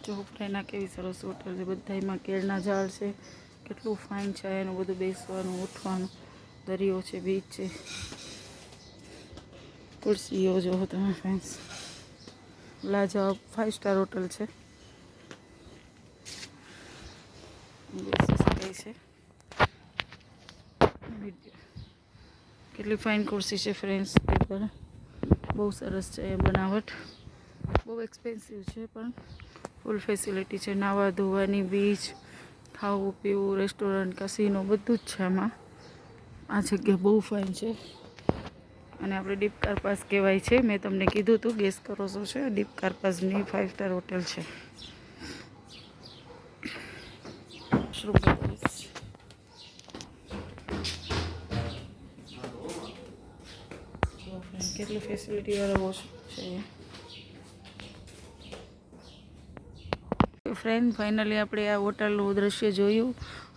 જો ફ્રેન્ડ, આ કેવી સરસ હોટલ છે. બધામાં કેળના ઝાડ છે. કેટલું ફાઇન છે એનું બધું, બેસવાનું ઉઠવાનું. દરિયો છે, બીચ છે, ખુરશીઓ જો તમે ફ્રેન્ડ્સ. લાજવાબ 5 સ્ટાર હોટલ છે. બેસી શકાય છે. કેટલી ફાઇન ખુરશી છે ફ્રેન્ડ્સ. બહુ સરસ છે એ બનાવટ. બહુ એક્સપેન્સિવ છે પણ ફૂલ ફેસિલિટી છે. નાવા ધોવાની, બીચ, ખાવું પીવું, રેસ્ટોરન્ટ, કસિનો બધું જ છે આમાં. આ જગ્યા બહુ ફાઇન છે અને આપણે ડીપ કાર્પાસ કહેવાય છે. મેં તમને કીધું હતું, ગેસ કરો શું છે. ડીપ કાર્પાસની 5 સ્ટાર હોટલ છે. કેટલી ફેસિલિટી વાળા વોશરૂમ છે. ફ્રેન્ડ, ફાઇનલી આપણે આ હોટલનું દ્રશ્ય જોયું.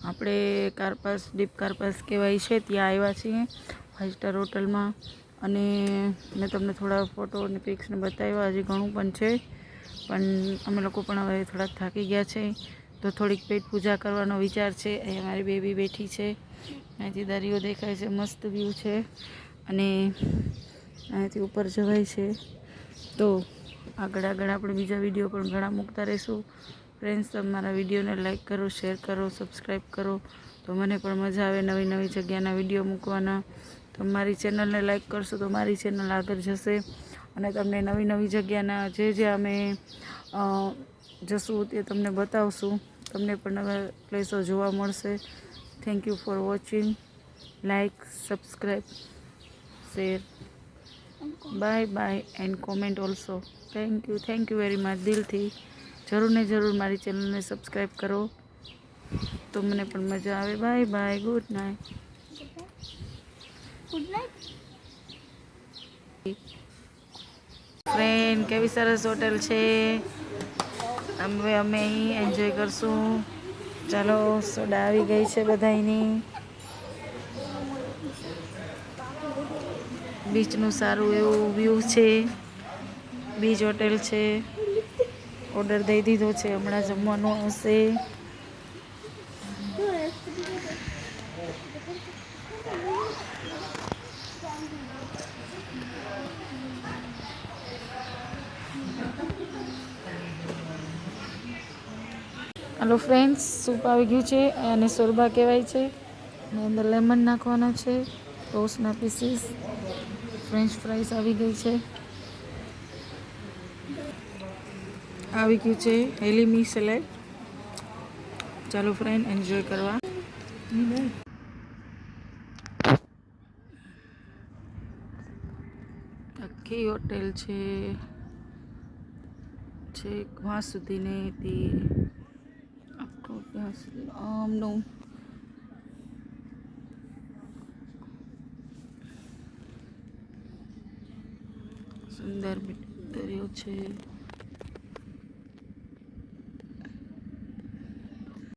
આપણે કાર્પાસ, ડીપ કાર્પાસ કહેવાય છે, ત્યાં આવ્યા છીએ 5 સ્ટાર હોટલમાં. અને મેં તમને થોડા ફોટો અને પિક્સને બતાવ્યા. હજી ઘણું પણ છે, પણ અમે લોકો પણ હવે થોડાક થાકી ગયા છે, તો થોડીક પેટ પૂજા કરવાનો વિચાર છે. અહીંયા મારી બેબી બેઠી છે. અહીંથી દરિયો દેખાય છે, મસ્ત વ્યૂ છે. અને અહીંયાથી ઉપર જવાય છે. તો આગળ આપણે બીજા વિડીયો પણ ઘણા મૂકતા રહીશું. ફ્રેન્ડ્સ, તમારા વિડીયોને લાઇક કરો, શેર કરો, સબસ્ક્રાઈબ કરો, તો મને પણ મજા આવે નવી નવી જગ્યાના વિડીયો મૂકવાના. તમારી ચેનલને લાઇક કરશો તો મારી ચેનલ આગળ જશે અને તમને નવી નવી જગ્યાના જે અમે જશું તે તમને બતાવશું. તમને પણ નવા પ્લેસો જોવા મળશે. Thank you for watching. Like, subscribe, share, bye bye and comment also. Thank you very much. દિલથી જરૂર ને જરૂર મારી ચેનલને સબસ્ક્રાઈબ કરો તો મને પણ મજા આવે. Bye bye. Good night. Friend, કેવી સરસ હોટલ છે. અમે અહીં એન્જોય કરશું. ચાલો, સોડા આવી ગઈ છે બધાની. બીચનું સારું એવું વ્યૂ છે. બીચ હોટેલ છે. ઓર્ડર દઈ દીધો છે, હમણાં જમવાનું આવશે. હલો ફ્રેન્ડ્સ, સૂપ આવી ગયું છે અને શોરબા કહેવાય છે. અને અંદર લેમન નાખવાનો છે. ટોસના પીસીસ, ફ્રેન્ચ ફ્રાઈસ આવી ગઈ છે. આવી ગયું છે હેલીમી સલાડ. ચાલો ફ્રેન્ડ, એન્જોય કરવા. આખી હોટેલ છે વहाँ સુધી નહીં હતી. આખું ત્યાં સુધી આમનું સુંદર દરિયો છે.